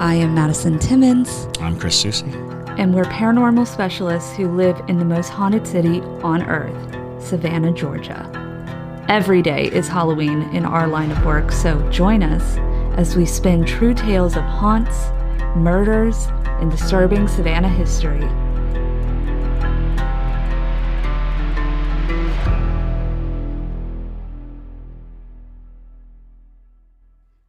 I am Madison Timmons. I'm Chris Susie. And we're paranormal specialists who live in the most haunted city on earth, Savannah, Georgia. Every day is Halloween in our line of work, so join us as we spin true tales of haunts, murders, and disturbing Savannah history.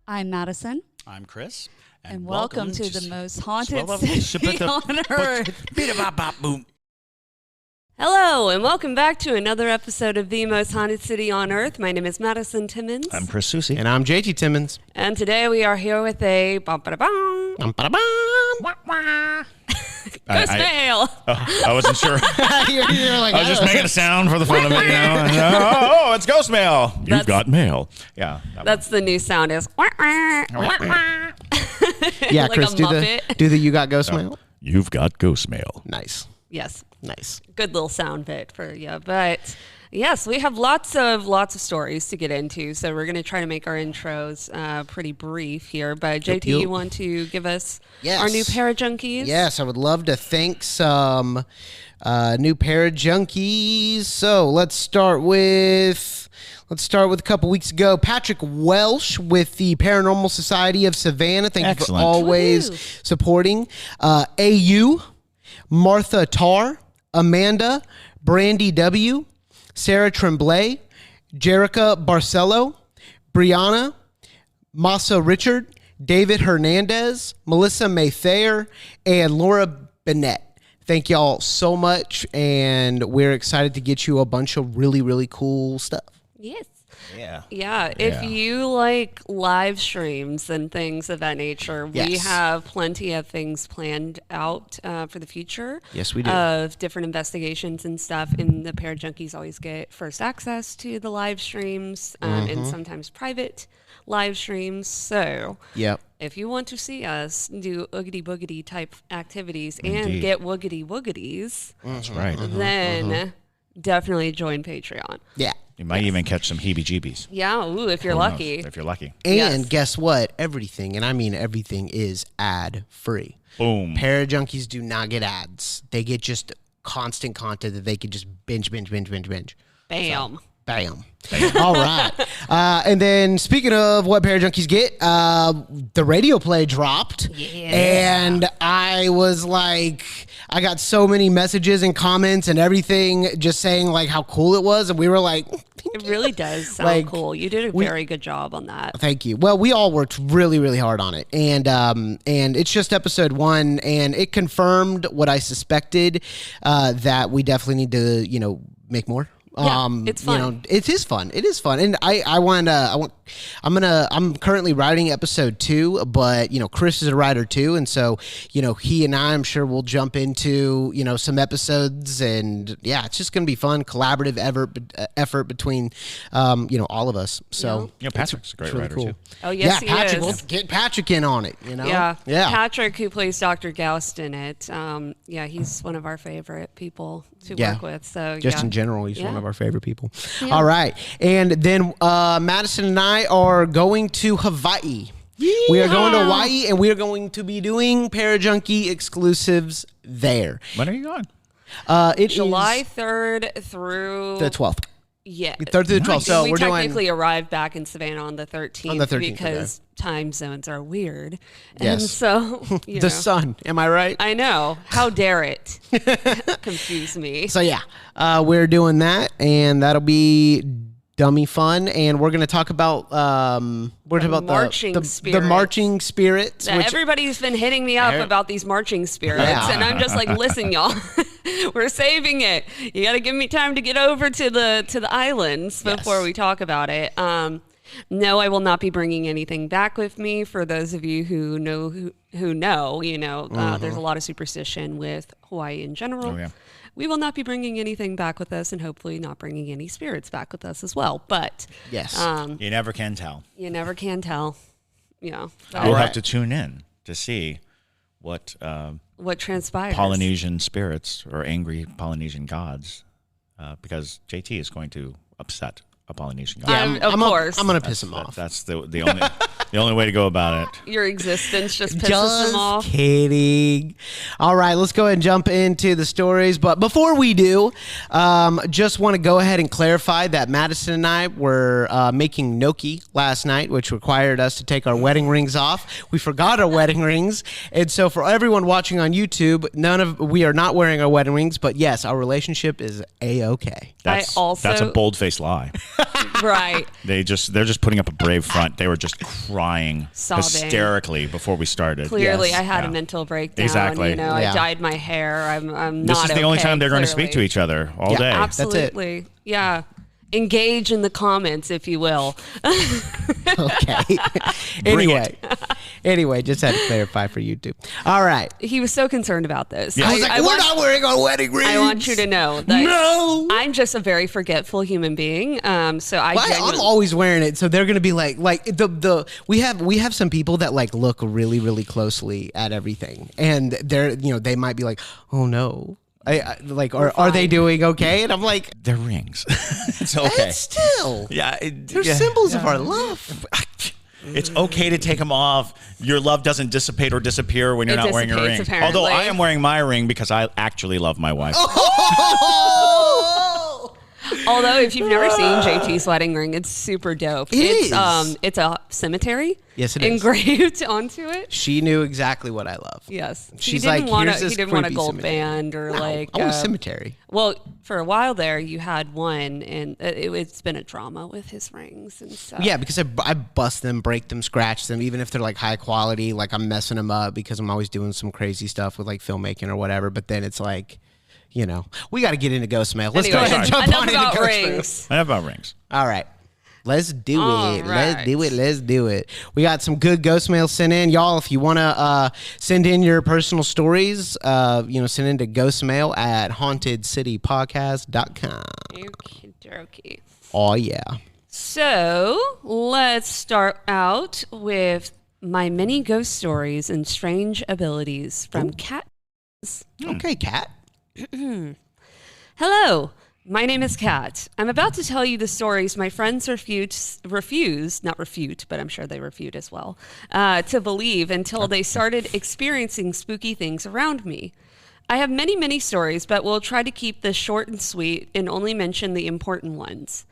I'm Madison. I'm Chris. And welcome to the most haunted city on earth. Hello, and welcome back to another episode of The Most Haunted City on Earth. My name is Madison Timmons. I'm Chris Susie. And I'm JT Timmons. And today we are here with a Ghostmail. I wasn't sure. You're like, I was just making a sound for the fun of it, you know. Oh, it's Ghostmail. You've got mail. Yeah. That's the new sound is. Yeah, like Chris, a do Muppet. the you got Ghostmail? You've got Ghostmail. Nice. Yes. Nice. Good little sound bit for you. But yes, we have lots of stories to get into. So we're going to try to make our intros pretty brief here. But JT, you want to give us our new Parajunkies? Yes, I would love to thank some new Parajunkies. So let's start with a couple weeks ago. Patrick Welsh with the Paranormal Society of Savannah. Thank you for always supporting. AU, Martha Tarr, Amanda, Brandy W., Sarah Tremblay, Jerica Barcelo, Brianna, Masa Richard, David Hernandez, Melissa Maythayer, and Laura Bennett. Thank y'all so much, and we're excited to get you a bunch of really, really cool stuff. Yes. Yeah. If you like live streams and things of that nature, we have plenty of things planned out for the future. Yes, we do. Of different investigations and stuff. And the Parajunkies always get first access to the live streams and sometimes private live streams. So if you want to see us do oogity boogity type activities and get woogity woogities, that's right. then definitely join Patreon. Yeah. You might even catch some heebie-jeebies. Yeah, if you're lucky. If you're lucky. And guess what? Everything, and I mean everything, is ad-free. Boom. Parajunkies do not get ads. They get just constant content that they can just binge. Bam. So, bam. All right. And then speaking of what Parajunkies get, the radio play dropped. Yeah. And I was like, I got so many messages and comments and everything just saying like how cool it was. And we were like, it really does sound cool. You did a very good job on that. Thank you. Well, we all worked really, really hard on it. And it's just episode 1, and it confirmed what I suspected, that we definitely need to, make more. It's fun. It is fun. It is fun. And I'm currently writing episode 2, but Chris is a writer too. And so, he and I'm sure we'll jump into, some episodes, and it's just going to be fun, collaborative effort between, all of us. So Patrick's a great writer too. Oh yes, Patrick, he is. we'll get Patrick in on it, Yeah. Patrick, who plays Dr. Goust in it. He's one of our favorite people to work with. So just in general, he's one of our favorite people. Yeah. All right. And then Madison and I are going to Hawaii. Yeah. We are going to Hawaii, and we are going to be doing Parajunkie exclusives there. When are you going? It's July 3rd through the 12th. Yeah. 3rd through the 12th. So we we're technically arrived back in Savannah on the 13th. Because time zones are weird. Yes. And so, the sun. Am I right? I know. How dare it confuse me. So we're doing that, and that'll be dummy fun. And we're going to talk about the marching spirits. Which everybody's been hitting me up about these marching spirits, and I'm just like, listen, y'all, we're saving it. You got to give me time to get over to the islands before we talk about it. No, I will not be bringing anything back with me. For those of you who know, there's a lot of superstition with Hawaii in general. Oh, yeah. We will not be bringing anything back with us, and hopefully not bringing any spirits back with us as well. But you never can tell. You never can tell. Yeah. We'll have to tune in to see what transpires. Polynesian spirits or angry Polynesian gods, because JT is going to upset a Polynesian god. Of course. I'm going to piss him off. That's the only The only way to go about it. Your existence just pisses them off. Just kidding. All right, let's go ahead and jump into the stories. But before we do, just want to go ahead and clarify that Madison and I were making gnocchi last night, which required us to take our wedding rings off. We forgot our wedding rings. And so for everyone watching on YouTube, we are not wearing our wedding rings. But yes, our relationship is A-okay. That's a bold-faced lie. Right. They're just putting up a brave front. They were just crying Sobbing. hysterically before we started. Clearly, Yes. I had a mental breakdown. Exactly. You know, I dyed my hair. I'm not. This is the only time they're going to clearly. speak to each other all Yeah, day. Absolutely. Yeah. Engage in the comments, if you will. Okay. Anyway, just had to clarify for YouTube. All right. He was so concerned about this. Yeah. I was like, we're not wearing our wedding rings. I want you to know that No. I'm just a very forgetful human being. So I'm always wearing it, so they're gonna be like we have some people that like look really, really closely at everything, and they might be like, oh no. Are they doing okay? And I'm like, They're rings. It's okay. it's still, Yeah, they're symbols of our love. It's okay to take them off. Your love doesn't dissipate or disappear when you're It not wearing a ring. dissipates, apparently. Although I am wearing my ring because I actually love my wife. Although, if you've never seen JT's wedding ring, it's super dope. It's a cemetery. Yes, it is. Engraved onto it. She knew exactly what I love. Yes. She's he didn't like, want here's this he didn't want a creepy gold cemetery. band or No, like. I want a cemetery. Well, for a while there, you had one, and it's been a drama with his rings and stuff. Yeah, because I bust them, break them, scratch them, even if they're like high quality. Like I'm messing them up because I'm always doing some crazy stuff with like filmmaking or whatever. But then it's like, we got to get into Ghostmail. Let's go Anyway, ahead and jump enough on about into Ghostmail. rings. Enough about rings. All right. Let's do All it. right. Let's do it. We got some good ghost mail sent in. Y'all, if you want to send in your personal stories, send in to ghostmail at hauntedcitypodcast.com. Okie dokie. Oh, yeah. So let's start out with my many ghost stories and strange abilities from Cat. Okay, Kat. Hello, my name is Kat. I'm about to tell you the stories my friends refuse, not refute, but I'm sure they refute as well, to believe until they started experiencing spooky things around me. I have many, many stories, but we'll try to keep this short and sweet and only mention the important ones.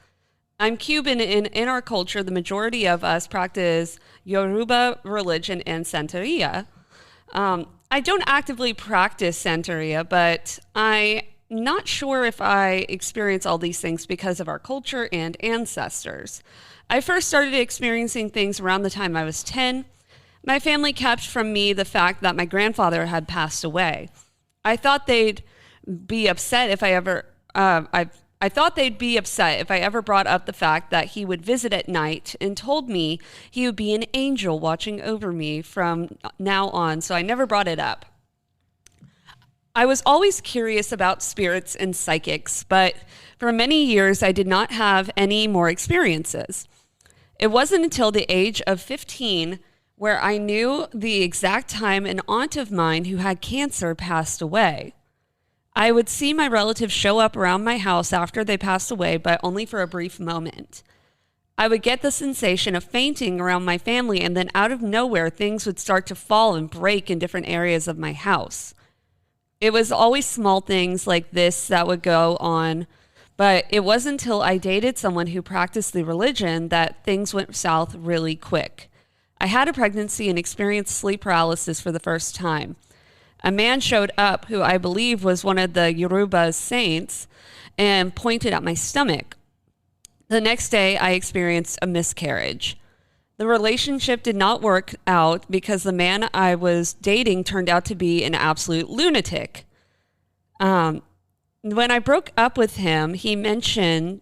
I'm Cuban, and in our culture, the majority of us practice Yoruba religion and Santeria. I don't actively practice Santeria, but I'm not sure if I experience all these things because of our culture and ancestors. I first started experiencing things around the time I was 10. My family kept from me the fact that my grandfather had passed away. I thought they'd be upset if I ever brought up the fact that he would visit at night and told me he would be an angel watching over me from now on, so I never brought it up. I was always curious about spirits and psychics, but for many years I did not have any more experiences. It wasn't until the age of 15 where I knew the exact time an aunt of mine who had cancer passed away. I would see my relatives show up around my house after they passed away, but only for a brief moment. I would get the sensation of fainting around my family, and then out of nowhere, things would start to fall and break in different areas of my house. It was always small things like this that would go on, but it wasn't until I dated someone who practiced the religion that things went south really quick. I had a pregnancy and experienced sleep paralysis for the first time. A man showed up who I believe was one of the Yoruba saints and pointed at my stomach. The next day, I experienced a miscarriage. The relationship did not work out because the man I was dating turned out to be an absolute lunatic. When I broke up with him, he mentioned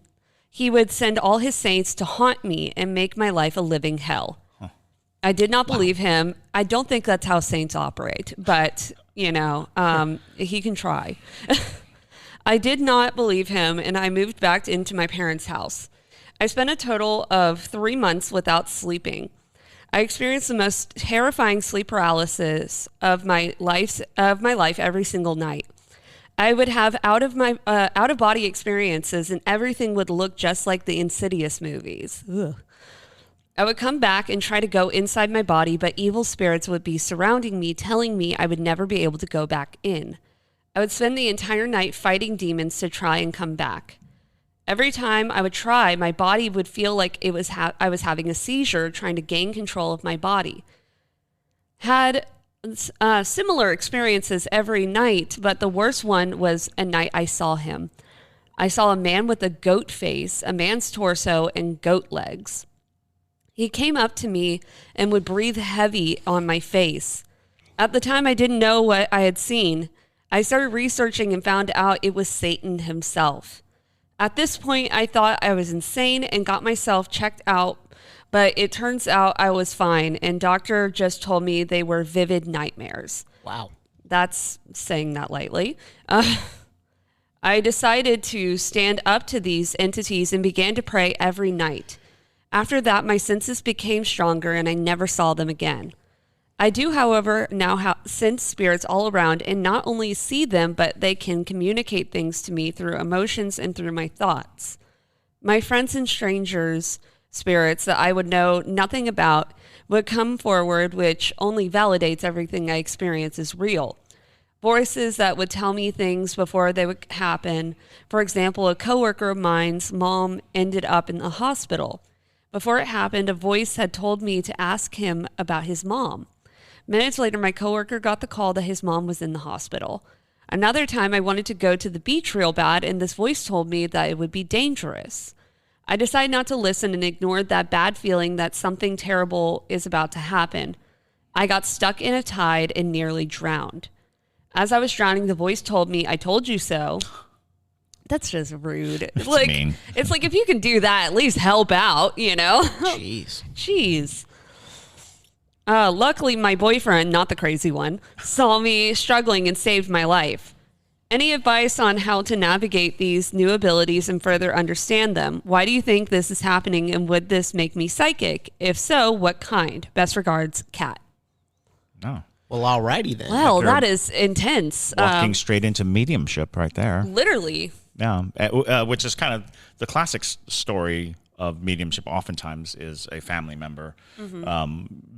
he would send all his saints to haunt me and make my life a living hell. I did not believe him. I don't think that's how saints operate, but, he can try. I did not believe him, and I moved back into my parents' house. I spent a total of 3 months without sleeping. I experienced the most terrifying sleep paralysis of my life every single night. I would have out of body experiences, and everything would look just like the Insidious movies. Ugh. I would come back and try to go inside my body, but evil spirits would be surrounding me, telling me I would never be able to go back in. I would spend the entire night fighting demons to try and come back. Every time I would try, my body would feel like I was having a seizure, trying to gain control of my body. Had similar experiences every night, but the worst one was a night I saw him. I saw a man with a goat face, a man's torso, and goat legs. He came up to me and would breathe heavy on my face. At the time, I didn't know what I had seen. I started researching and found out it was Satan himself. At this point, I thought I was insane and got myself checked out, but it turns out I was fine, and doctor just told me they were vivid nightmares. Wow. That's saying that lightly. I decided to stand up to these entities and began to pray every night. After that, my senses became stronger and I never saw them again. I do, however, now sense spirits all around and not only see them, but they can communicate things to me through emotions and through my thoughts. My friends and strangers, spirits that I would know nothing about, would come forward, which only validates everything I experience is real. Voices that would tell me things before they would happen. For example, a coworker of mine's mom ended up in the hospital. Before it happened, a voice had told me to ask him about his mom. Minutes later, my coworker got the call that his mom was in the hospital. Another time, I wanted to go to the beach real bad, and this voice told me that it would be dangerous. I decided not to listen and ignored that bad feeling that something terrible is about to happen. I got stuck in a tide and nearly drowned. As I was drowning, the voice told me, "I told you so." That's just rude. That's like, mean. It's like, if you can do that, at least help out, you know? Jeez. Luckily, my boyfriend, not the crazy one, saw me struggling and saved my life. Any advice on how to navigate these new abilities and further understand them? Why do you think this is happening, and would this make me psychic? If so, what kind? Best regards, Kat. No. Well, alrighty then. Well, that is intense. Walking straight into mediumship right there. Literally. Yeah, which is kind of the classic story of mediumship. Oftentimes is a family member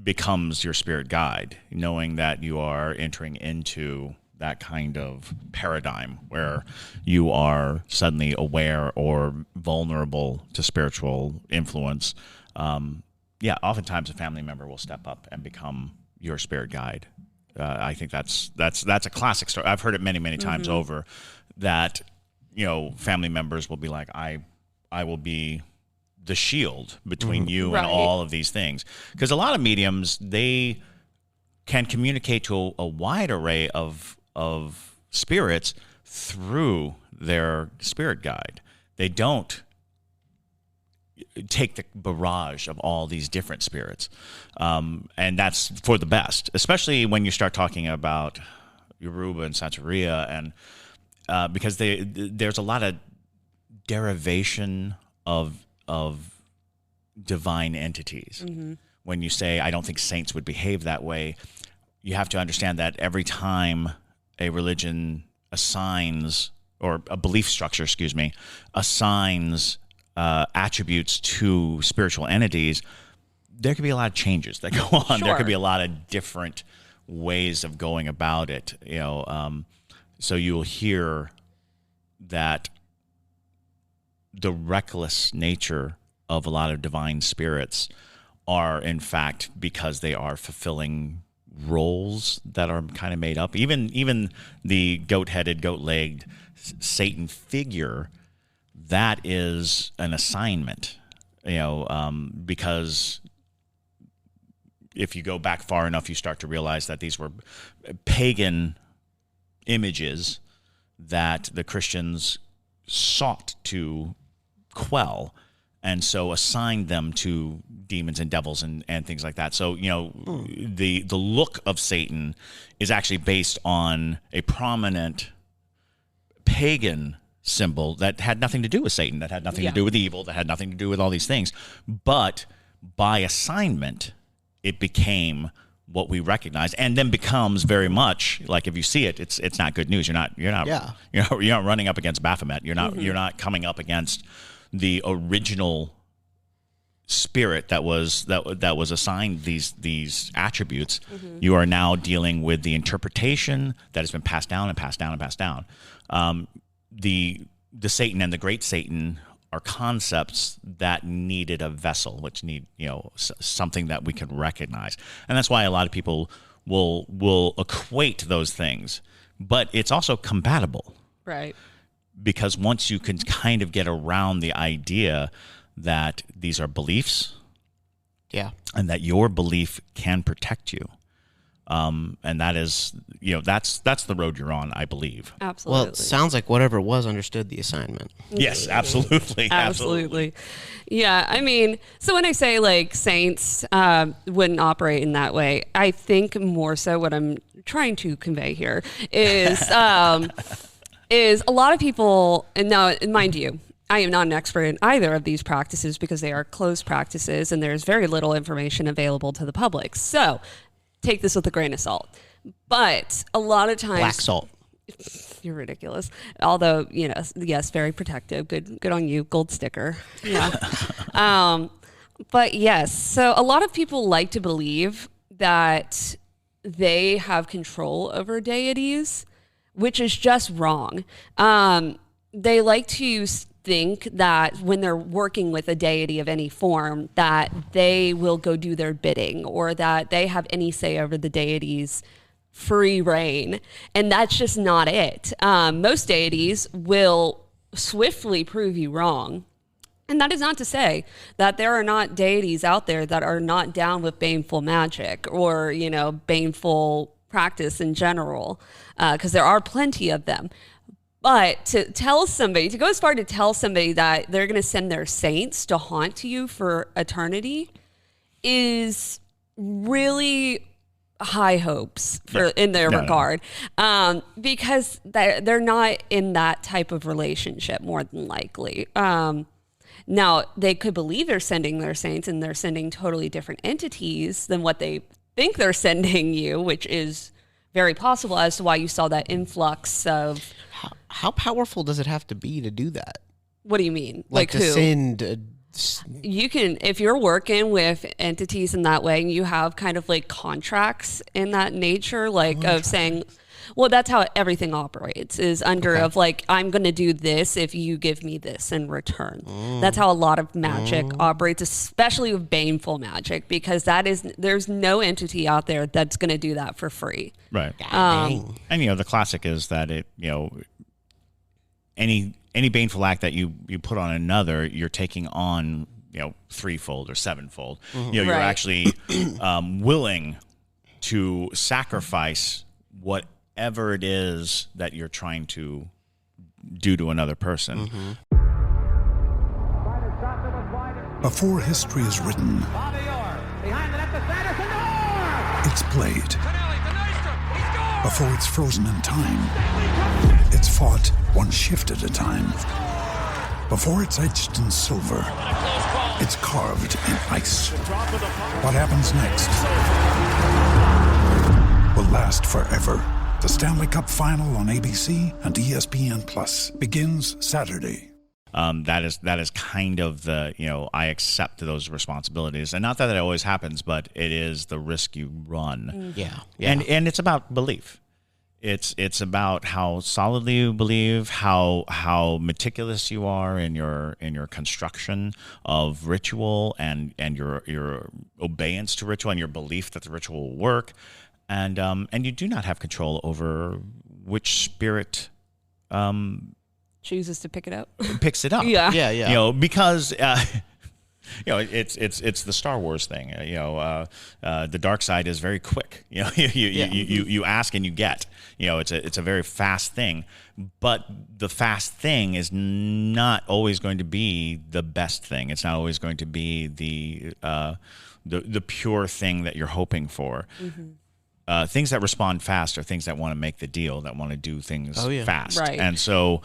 becomes your spirit guide, knowing that you are entering into that kind of paradigm where you are suddenly aware or vulnerable to spiritual influence. Oftentimes a family member will step up and become your spirit guide. I think that's a classic story. I've heard it many times over, that family members will be like, I will be the shield between you and all of these things. Because a lot of mediums, they can communicate to a wide array of spirits through their spirit guide. They don't take the barrage of all these different spirits. And that's for the best, especially when you start talking about Yoruba and Santeria, and because there's a lot of derivation of divine entities. When you say, I don't think saints would behave that way, you have to understand that every time a religion assigns, or a belief structure, assigns attributes to spiritual entities, there could be a lot of changes that go on. Sure. There could be a lot of different ways of going about it. So you'll hear that the reckless nature of a lot of divine spirits are, in fact, because they are fulfilling roles that are kind of made up. Even the goat-headed, goat-legged Satan figure, that is an assignment, because if you go back far enough, you start to realize that these were pagan images that the Christians sought to quell, and so assigned them to demons and devils and things like that. So, the look of Satan is actually based on a prominent pagan symbol that had nothing to do with Satan, that had nothing to do with evil, that had nothing to do with all these things. But by assignment, it became what we recognize, and then becomes very much like, if you see it, it's not good news. You're not running up against Baphomet. You're not coming up against the original spirit that was assigned these attributes, you are now dealing with the interpretation that has been passed down and passed down and passed down. The Satan and the great Satan are concepts that needed a vessel, which need something that we can recognize, and that's why a lot of people will equate those things. But it's also compatible, right? Because once you can kind of get around the idea that these are beliefs, and that your belief can protect you, and that is, that's the road you're on, I believe. Absolutely. Well, it sounds like whatever it was understood the assignment. Yes, absolutely. Absolutely. Yeah, I mean, so when I say like saints wouldn't operate in that way, I think more so what I'm trying to convey here is is a lot of people, and now mind you, I am not an expert in either of these practices because they are closed practices and there's very little information available to the public. So take this with a grain of salt. But a lot of times... Black salt. You're ridiculous. Although, yes, very protective. Good on you. Gold sticker. Yeah. But yes, so a lot of people like to believe that they have control over deities, which is just wrong. They like to think that when they're working with a deity of any form, that they will go do their bidding or that they have any say over the deity's free reign. And that's just not it. Most deities will swiftly prove you wrong. And that is not to say that there are not deities out there that are not down with baneful magic or, baneful practice in general, because there are plenty of them. But to go as far to tell somebody that they're going to send their saints to haunt you for eternity is really high hopes in their regard. Because they're not in that type of relationship, more than likely. Now, they could believe they're sending their saints and they're sending totally different entities than what they think they're sending you, which is very possible as to why you saw that influx of... How powerful does it have to be to do that? What do you mean? Like to who? send... You can, if you're working with entities in that way, and you have kind of like contracts in that nature, of saying, well, that's how everything operates, is under of like, I'm going to do this if you give me this in return. That's how a lot of magic operates, especially with baneful magic, because there's no entity out there that's going to do that for free. Right. And, the classic is that any baneful act that you put on another, you're taking on, threefold or sevenfold. You're actually willing to sacrifice whatever it is that you're trying to do to another person. Before history is written, it's played. Before it's frozen in time, it's fought one shift at a time. Before it's etched in silver, it's carved in ice. What happens next will last forever. The Stanley Cup Final on ABC and ESPN Plus begins Saturday. That is kind of the, I accept those responsibilities. And not that it always happens, but it is the risk you run. Yeah. And it's about belief. It's about how solidly you believe, how meticulous you are in your construction of ritual and your obedience to ritual and your belief that the ritual will work. And you do not have control over which spirit chooses to pick it up. Picks it up. Yeah. Because it's the Star Wars thing. The dark side is very quick. You ask and you get. It's a very fast thing, but the fast thing is not always going to be the best thing. It's not always going to be the pure thing that you're hoping for. Things that respond fast are things that want to make the deal, that want to do things fast. Right. And so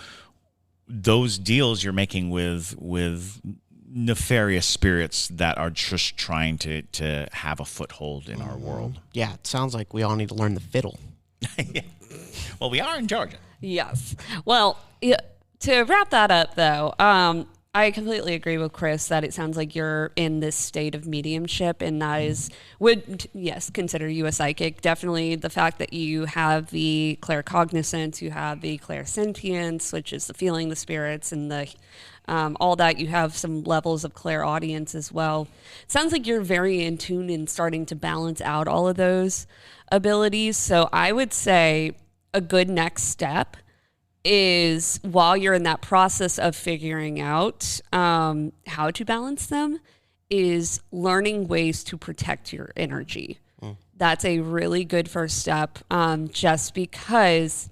those deals you're making with nefarious spirits that are just trying to have a foothold in our world. Yeah, it sounds like we all need to learn the fiddle. Yeah. Well, we are in Georgia. Yes. Well, to wrap that up, though, I completely agree with Chris that it sounds like you're in this state of mediumship, and that would consider you a psychic. Definitely the fact that you have the claircognizance, you have the clairsentience, which is the feeling the spirits, and the all that. You have some levels of clairaudience as well. It sounds like you're very in tune and starting to balance out all of those abilities. So I would say a good next step is, while you're in that process of figuring out how to balance them, is learning ways to protect your energy. That's a really good first step, just because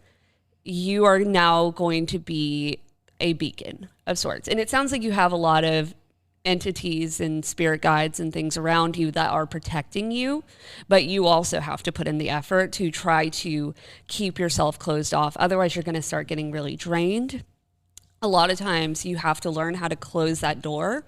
you are now going to be a beacon of sorts. And it sounds like you have a lot of entities and spirit guides and things around you that are protecting you, but you also have to put in the effort to try to keep yourself closed off. Otherwise, you're going to start getting really drained. A lot of times you have to learn how to close that door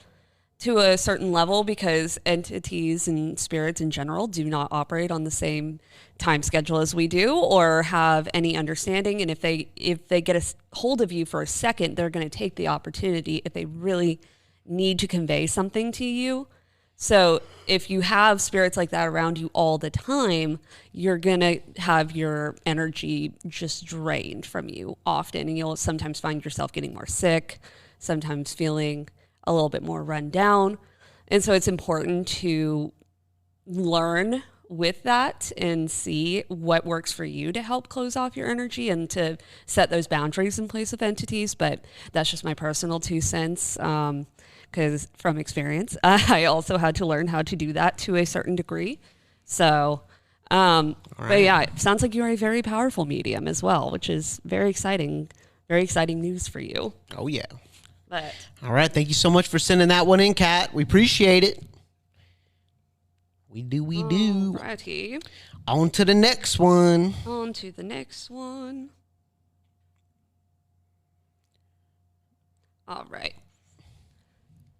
to a certain level, because entities and spirits in general do not operate on the same time schedule as we do, or have any understanding. And if they get a hold of you for a second, they're going to take the opportunity if they really need to convey something to you. So if you have spirits like that around you all the time, you're going to have your energy just drained from you often. And you'll sometimes find yourself getting more sick, sometimes feeling a little bit more run down. And so it's important to learn with that and see what works for you to help close off your energy and to set those boundaries in place with entities. But that's just my personal 2 cents. Because from experience, I also had to learn how to do that to a certain degree. So, but yeah, it sounds like you're a very powerful medium as well, which is very exciting news for you. Oh, yeah. But all right. Thank you so much for sending that one in, Kat. We appreciate it. We do. Alrighty. On to the next one. All right.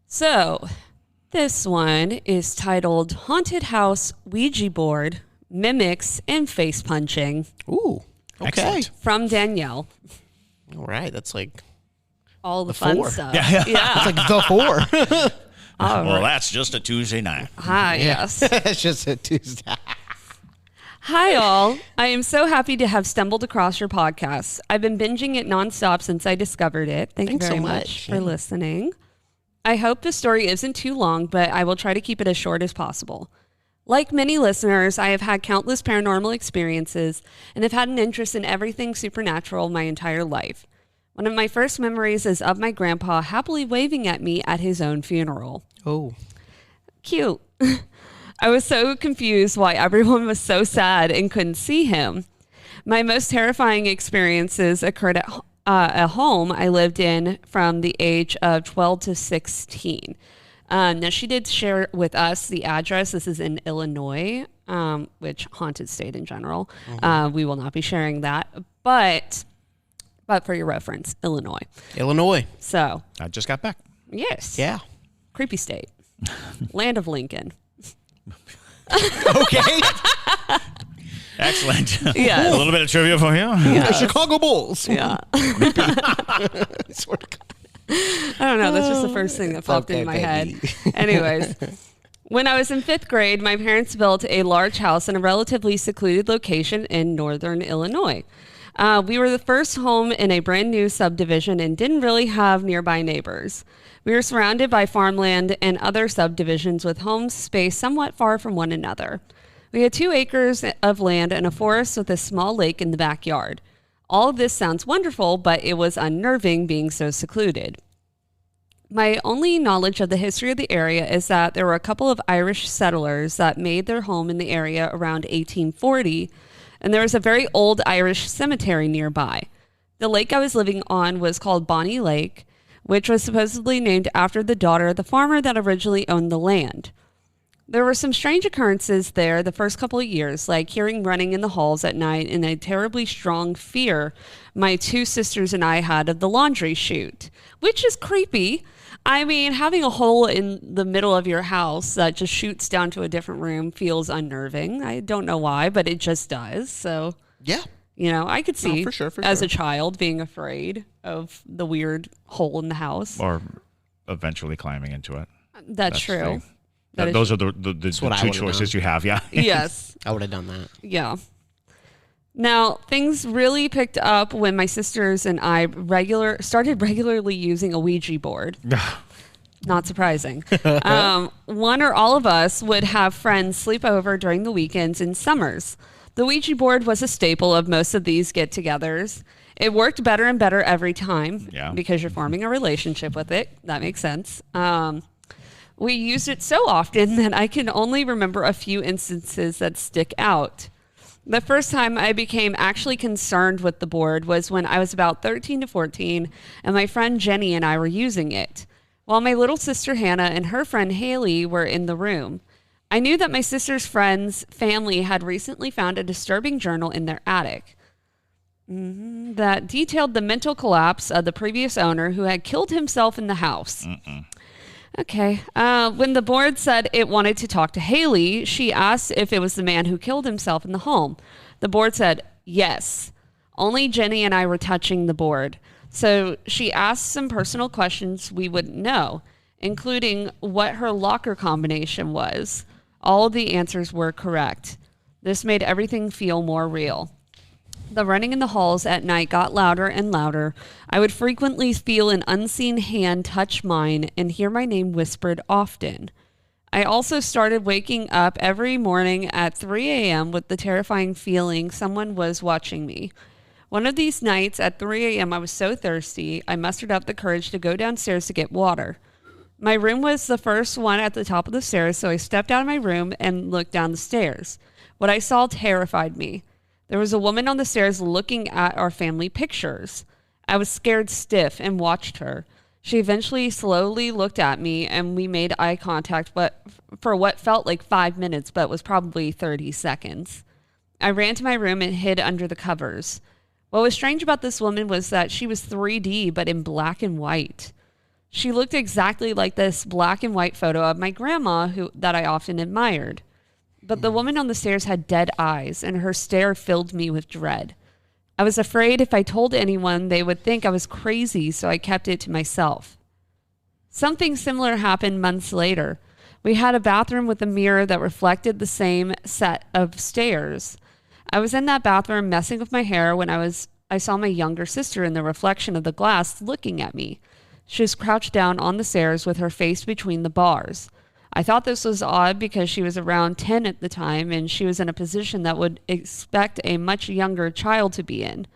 So, this one is titled Haunted House Ouija Board, Mimics, and Face Punching. Ooh, okay. Excellent. From Danielle. All right, that's like all the fun 4. stuff. Yeah. It's like the 4. Well, that's just a Tuesday night. Hi, yes. It's just a Tuesday. Hi, all. I am so happy to have stumbled across your podcast. I've been binging it nonstop since I discovered it. Thank you Thanks very so much much. for listening. I hope the story isn't too long, but I will try to keep it as short as possible. Like many listeners, I have had countless paranormal experiences and have had an interest in everything supernatural my entire life. One of my first memories is of my grandpa happily waving at me at his own funeral. Oh. Cute. I was so confused why everyone was so sad and couldn't see him. My most terrifying experiences occurred at a home I lived in from the age of 12 to 16. Now, she did share with us the address. This is in Illinois, which haunted state in general. We will not be sharing that, but for your reference, Illinois. So I just got back. yes, Yeah. creepy state, land of Lincoln. Okay. Excellent. Yes. A little bit of trivia for you. The Chicago Bulls. Yeah. Swear to God. I don't know. That's just the first thing that popped Okay, in my baby. head. Anyways, when I was in 5th grade, my parents built a large house in a relatively secluded location in northern Illinois. We were the first home in a brand new subdivision and didn't really have nearby neighbors. We were surrounded by farmland and other subdivisions with homes spaced somewhat far from one another. We had 2 acres of land and a forest with a small lake in the backyard. All of this sounds wonderful, but it was unnerving being so secluded. My only knowledge of the history of the area is that there were a couple of Irish settlers that made their home in the area around 1840, and there was a very old Irish cemetery nearby. The lake I was living on was called Bonnie Lake, which was supposedly named after the daughter of the farmer that originally owned the land. There were some strange occurrences there the first couple of years, like hearing running in the halls at night and a terribly strong fear my 2 sisters and I had of the laundry chute, which is creepy. I mean, having a hole in the middle of your house that just shoots down to a different room feels unnerving. I don't know why, but it just does. So, Yeah. you know, I could see for sure. as a child being afraid of the weird hole in the house. Or eventually climbing into it. That's true. Those are the two choices you have. Yeah. Yes. I would have done that. Yeah. Now, things really picked up when my sisters and I started regularly using a Ouija board. Not surprising. One or all of us would have friends sleep over during the weekends and summers. The Ouija board was a staple of most of these get-togethers. It worked better and better every time because you're forming a relationship with it. That makes sense. We used it so often that I can only remember a few instances that stick out. The first time I became actually concerned with the board was when I was about 13 to 14, and my friend Jenny and I were using it, while my little sister Hannah and her friend Haley were in the room. I knew that my sister's friend's family had recently found a disturbing journal in their attic that detailed the mental collapse of the previous owner who had killed himself in the house. Okay. When the board said it wanted to talk to Haley, she asked if it was the man who killed himself in the home. The board said yes. Only Jenny and I were touching the board. So she asked some personal questions we wouldn't know, including what her locker combination was. All of the answers were correct. This made everything feel more real. The running in the halls at night got louder and louder. I would frequently feel an unseen hand touch mine and hear my name whispered often. I also started waking up every morning at 3 a.m. with the terrifying feeling someone was watching me. One of these nights at 3 a.m. I was so thirsty, I mustered up the courage to go downstairs to get water. My room was the first one at the top of the stairs, so I stepped out of my room and looked down the stairs. What I saw terrified me. There was a woman on the stairs looking at our family pictures. I was scared stiff and watched her. She eventually slowly looked at me, and we made eye contact for what felt like 5 minutes, but was probably 30 seconds. I ran to my room and hid under the covers. What was strange about this woman was that she was 3D, but in black and white. She looked exactly like this black and white photo of my grandma that I often admired. But the woman on the stairs had dead eyes, and her stare filled me with dread. I was afraid if I told anyone, they would think I was crazy, so I kept it to myself. Something similar happened months later. We had a bathroom with a mirror that reflected the same set of stairs. I was in that bathroom messing with my hair when I saw my younger sister in the reflection of the glass looking at me. She was crouched down on the stairs with her face between the bars. I thought this was odd because she was around 10 at the time, and she was in a position that would expect a much younger child to be in.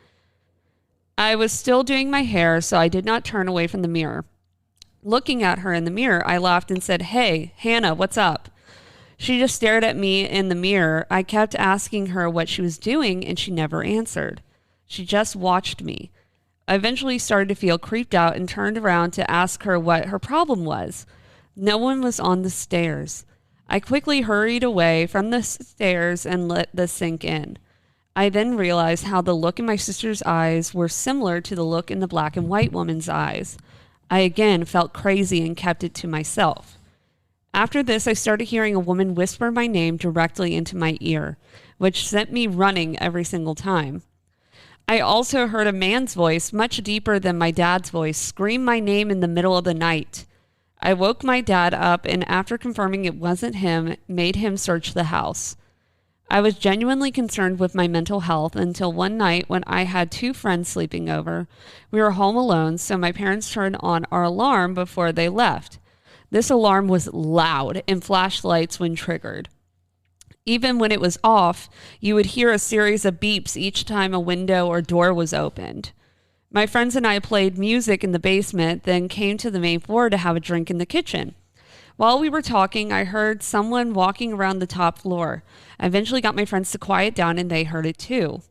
I was still doing my hair, so I did not turn away from the mirror. Looking at her in the mirror, I laughed and said, "Hey, Hannah, what's up?" She just stared at me in the mirror. I kept asking her what she was doing, and she never answered. She just watched me. I eventually started to feel creeped out and turned around to ask her what her problem was. No one was on the stairs. I quickly hurried away from the stairs and let this sink in. I then realized how the look in my sister's eyes were similar to the look in the black and white woman's eyes. I again felt crazy and kept it to myself. After this, I started hearing a woman whisper my name directly into my ear, which sent me running every single time. I also heard a man's voice, much deeper than my dad's voice, scream my name in the middle of the night. I woke my dad up, and after confirming it wasn't him, made him search the house. I was genuinely concerned with my mental health until one night when I had 2 friends sleeping over. We were home alone, so my parents turned on our alarm before they left. This alarm was loud and flashed lights when triggered. Even when it was off, you would hear a series of beeps each time a window or door was opened. My friends and I played music in the basement, then came to the main floor to have a drink in the kitchen. While we were talking, I heard someone walking around the top floor. I eventually got my friends to quiet down, and they heard it too.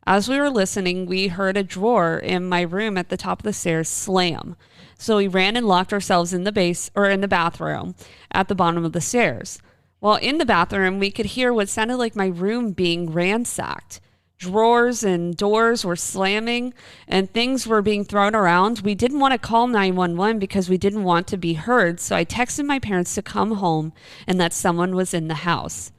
As we were listening, we heard a drawer in my room at the top of the stairs slam. So we ran and locked ourselves in the bathroom at the bottom of the stairs. While in the bathroom, we could hear what sounded like my room being ransacked. Drawers and doors were slamming, and things were being thrown around. We didn't want to call 911 because we didn't want to be heard, so I texted my parents to come home and that someone was in the house.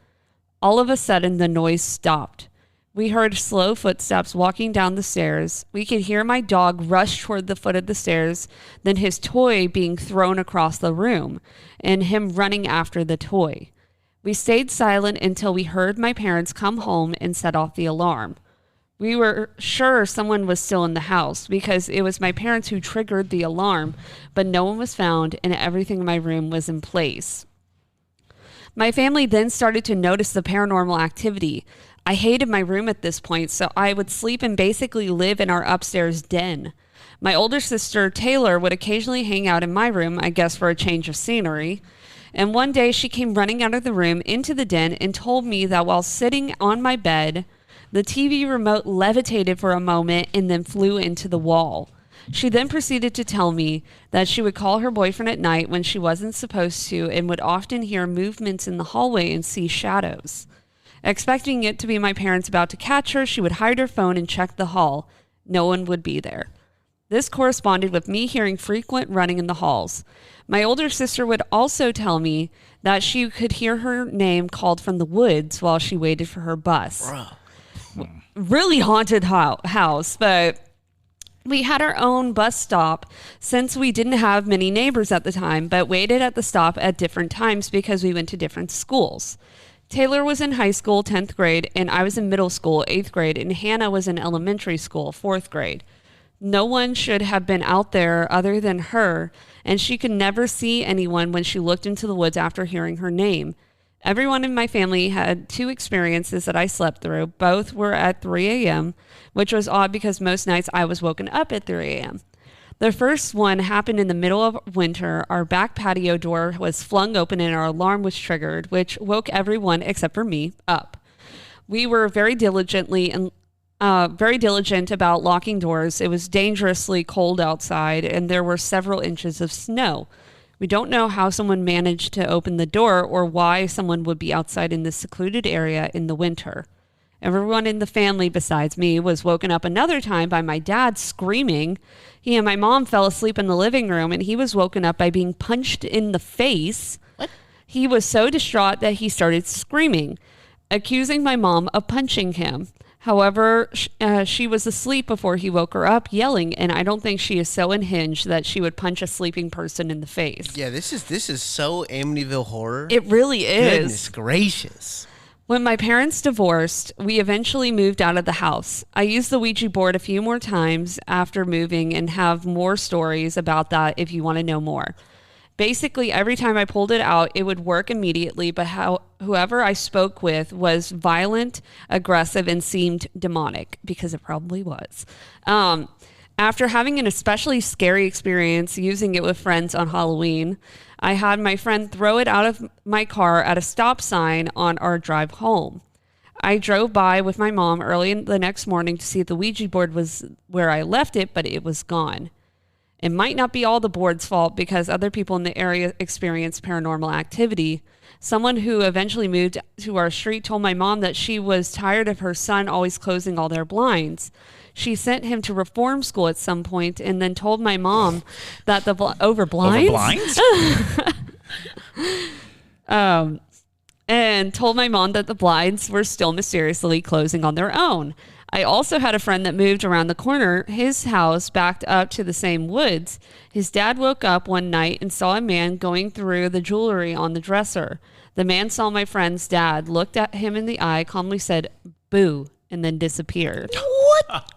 All of a sudden, the noise stopped. We heard slow footsteps walking down the stairs. We could hear my dog rush toward the foot of the stairs, then his toy being thrown across the room, and him running after the toy. We stayed silent until we heard my parents come home and set off the alarm. We were sure someone was still in the house because it was my parents who triggered the alarm, but no one was found and everything in my room was in place. My family then started to notice the paranormal activity. I hated my room at this point, so I would sleep and basically live in our upstairs den. My older sister, Taylor, would occasionally hang out in my room, I guess for a change of scenery. And one day she came running out of the room into the den and told me that while sitting on my bed, the TV remote levitated for a moment and then flew into the wall. She then proceeded to tell me that she would call her boyfriend at night when she wasn't supposed to and would often hear movements in the hallway and see shadows. Expecting it to be my parents about to catch her, she would hide her phone and check the hall. No one would be there. This corresponded with me hearing frequent running in the halls. My older sister would also tell me that she could hear her name called from the woods while she waited for her bus. Really haunted house, but we had our own bus stop since we didn't have many neighbors at the time, but waited at the stop at different times because we went to different schools. Taylor was in high school, 10th grade, and I was in middle school, 8th grade, and Hannah was in elementary school, 4th grade. No one should have been out there other than her, and she could never see anyone when she looked into the woods after hearing her name. Everyone in my family had 2 experiences that I slept through. Both were at 3 a.m., which was odd because most nights I was woken up at 3 a.m. The first one happened in the middle of winter. Our back patio door was flung open and our alarm was triggered, which woke everyone except for me up. We were very diligent about locking doors. It was dangerously cold outside and there were several inches of snow. We don't know how someone managed to open the door or why someone would be outside in this secluded area in the winter. Everyone in the family besides me was woken up another time by my dad screaming. He and my mom fell asleep in the living room and he was woken up by being punched in the face. What? He was so distraught that he started screaming, accusing my mom of punching him. However, she was asleep before he woke her up, yelling, and I don't think she is so unhinged that she would punch a sleeping person in the face. Yeah, this is so Amityville Horror. It really is. Goodness gracious. When my parents divorced, we eventually moved out of the house. I used the Ouija board a few more times after moving and have more stories about that if you want to know more. Basically, every time I pulled it out, it would work immediately, but whoever I spoke with was violent, aggressive, and seemed demonic, because it probably was. After having an especially scary experience using it with friends on Halloween, I had my friend throw it out of my car at a stop sign on our drive home. I drove by with my mom early the next morning to see if the Ouija board was where I left it, but it was gone. It might not be all the board's fault because other people in the area experienced paranormal activity. Someone who eventually moved to our street told my mom that she was tired of her son always closing all their blinds. She sent him to reform school at some point and then told my mom that over blinds? Over blinds? And told my mom that the blinds were still mysteriously closing on their own. I also had a friend that moved around the corner. His house backed up to the same woods. His dad woke up one night and saw a man going through the jewelry on the dresser. The man saw my friend's dad, looked at him in the eye, calmly said, "Boo," and then disappeared. What?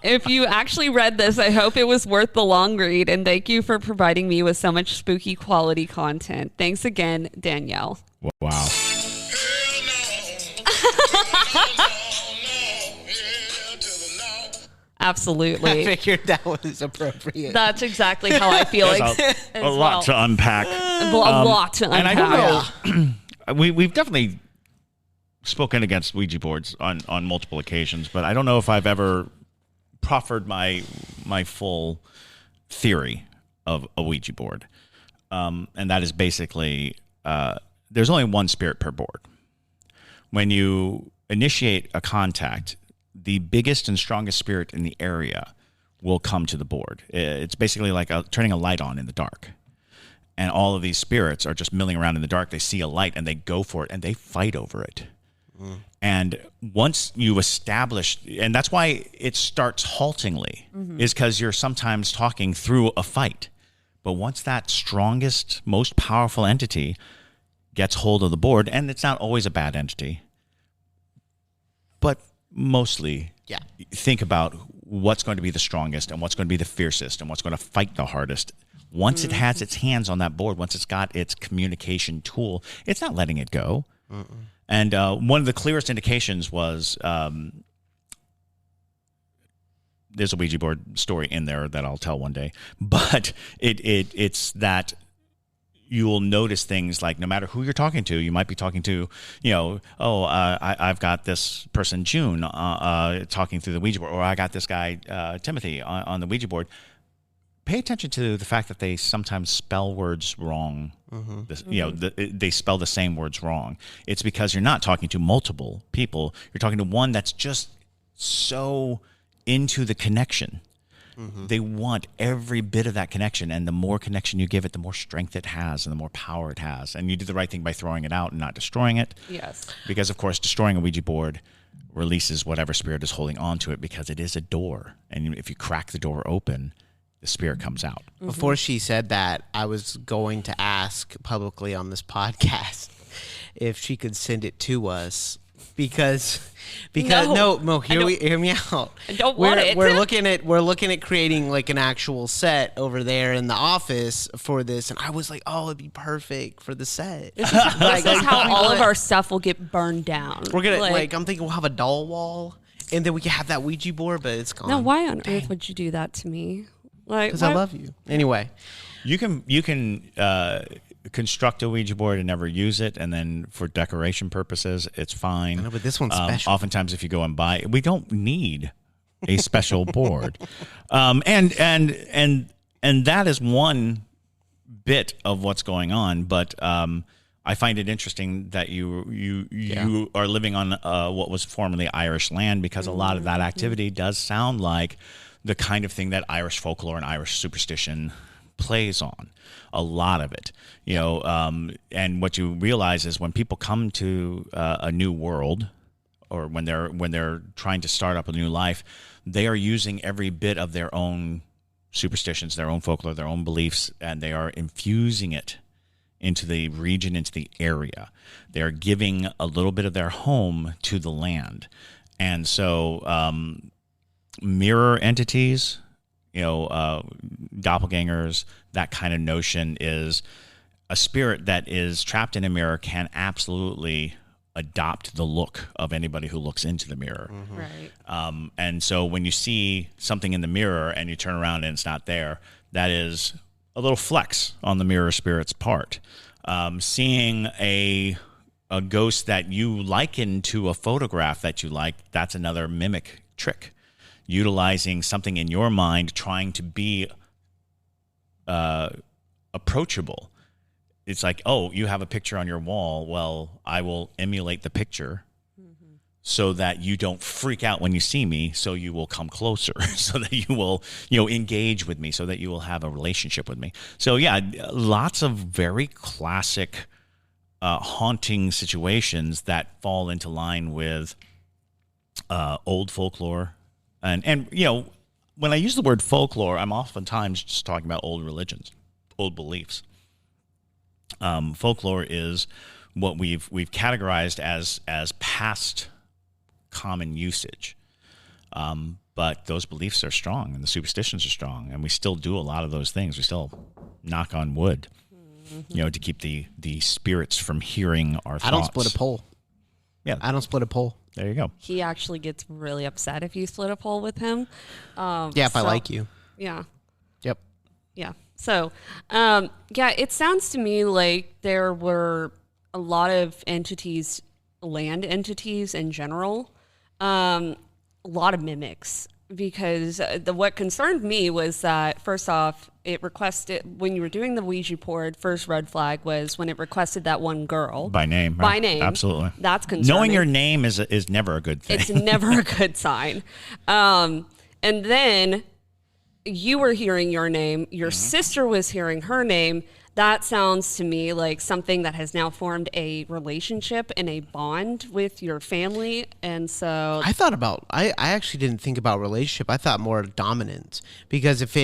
If you actually read this, I hope it was worth the long read, and thank you for providing me with so much spooky quality content. Thanks again, Danielle. Wow. Absolutely. I figured that was appropriate. That's exactly how I feel. A lot to unpack. A lot to unpack. And I don't know. We've definitely spoken against Ouija boards on multiple occasions, but I don't know if I've ever proffered my full theory of a Ouija board. And that is basically there's only one spirit per board. When you initiate a contact, the biggest and strongest spirit in the area will come to the board. It's basically like turning a light on in the dark. And all of these spirits are just milling around in the dark. They see a light and they go for it and they fight over it. And once you establish, and that's why it starts haltingly, is because you're sometimes talking through a fight. But once that strongest, most powerful entity gets hold of the board, and it's not always a bad entity, but mostly think about what's going to be the strongest and what's going to be the fiercest and what's going to fight the hardest. Once it has its hands on that board, once it's got its communication tool, it's not letting it go. And one of the clearest indications was there's a Ouija board story in there that I'll tell one day, but it's that you will notice things like no matter who you're talking to, you might be talking to, I've got this person, June, talking through the Ouija board, or I got this guy, Timothy, on the Ouija board. Pay attention to the fact that they sometimes spell words wrong. They spell the same words wrong. It's because you're not talking to multiple people. You're talking to one that's just so into the connection. They want every bit of that connection, and the more connection you give it, the more strength it has and the more power it has. And you do the right thing by throwing it out and not destroying it. Yes. Because, of course, destroying a Ouija board releases whatever spirit is holding on to it, because it is a door. And if you crack the door open, the spirit comes out. Before she said that, I was going to ask publicly on this podcast if she could send it to us because hear me out. I don't want it. We're looking at creating like an actual set over there in the office for this, and I was like, oh, it'd be perfect for the set. This is how all of our stuff will get burned down. We're gonna I'm thinking we'll have a doll wall, and then we can have that Ouija board, but it's gone. No, why on earth would you do that to me? Because I love you. Anyway, you can construct a Ouija board and never use it, and then for decoration purposes, it's fine. I know, but this one's special. Oftentimes, if you go and buy, we don't need a special board, and that is one bit of what's going on. But I find it interesting that you are living on what was formerly Irish land, because a lot of that activity does sound like the kind of thing that Irish folklore and Irish superstition plays on. A lot of it, and what you realize is when people come to a new world, or when they're trying to start up a new life, they are using every bit of their own superstitions, their own folklore, their own beliefs, and they are infusing it into the region, into the area. They are giving a little bit of their home to the land. And so mirror entities, doppelgangers, that kind of notion is a spirit that is trapped in a mirror can absolutely adopt the look of anybody who looks into the mirror. Right. And so when you see something in the mirror and you turn around and it's not there, that is a little flex on the mirror spirit's part. Seeing a ghost that you liken to a photograph that you like, that's another mimic trick. Utilizing something in your mind, trying to be approachable. It's like, oh, you have a picture on your wall. Well, I will emulate the picture so that you don't freak out when you see me, so you will come closer, so that you will, engage with me, so that you will have a relationship with me. So, yeah, lots of very classic haunting situations that fall into line with old folklore. And when I use the word folklore, I'm oftentimes just talking about old religions, old beliefs. Folklore is what we've categorized as past common usage. But those beliefs are strong and the superstitions are strong, and we still do a lot of those things. We still knock on wood, to keep the spirits from hearing our thoughts. I don't split a pole. Yeah. I don't split a pole. There you go. He actually gets really upset if you split a pole with him. If I like you. Yeah. Yep. Yeah. So, it sounds to me like there were a lot of entities, land entities in general, a lot of mimics, because what concerned me was that, first off, it requested, when you were doing the Ouija board, first red flag was when it requested that one girl. By name. Right? By name. Absolutely. That's concerning. Knowing your name is never a good thing. It's never a good sign. And then you were hearing your name. Your sister was hearing her name. that sounds to me like something that has now formed a relationship and a bond with your family. And so I actually didn't think about relationship. I thought more dominance, because if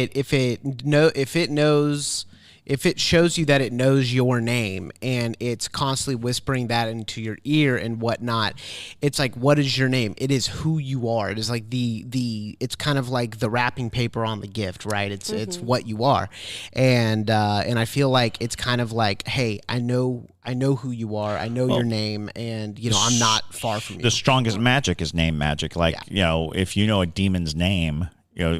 it shows you that it knows your name and it's constantly whispering that into your ear and whatnot, it's like, what is your name? It is who you are. It is like it's kind of like the wrapping paper on the gift, right? It's what you are. And I feel like it's kind of like, hey, I know who you are. I know your name, and I'm not far from you. The strongest magic is name magic. Like, if you know a demon's name,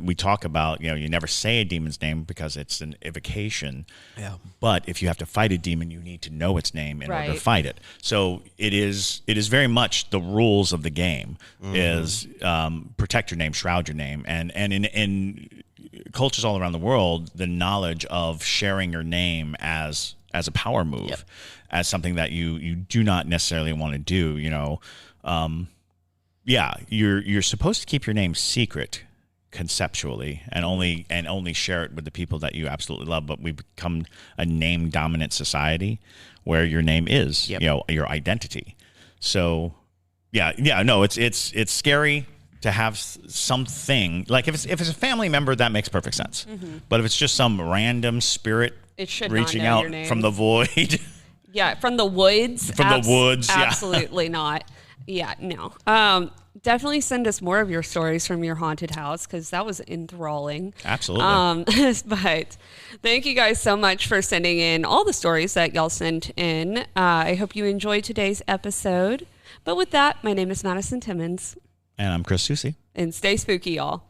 we talk about, you never say a demon's name because it's an evocation. Yeah. But if you have to fight a demon, you need to know its name in order to Right. fight it. So it is very much the rules of the game is protect your name, shroud your name. And in cultures all around the world, the knowledge of sharing your name as a power move, as something that you do not necessarily want to do, you're supposed to keep your name secret conceptually and only share it with the people that you absolutely love. But we become a name dominant society where your name is your identity. So it's scary to have something like, if it's a family member, that makes perfect sense. But if it's just some random spirit It should reaching not know out your name. from the void, Yeah, from the woods. From the woods, yeah. Absolutely not. Yeah, no. Definitely send us more of your stories from your haunted house, because that was enthralling. Absolutely. But thank you guys so much for sending in all the stories that y'all sent in. I hope you enjoyed today's episode. But with that, my name is Madison Timmons. And I'm Chris Susi. And stay spooky, y'all.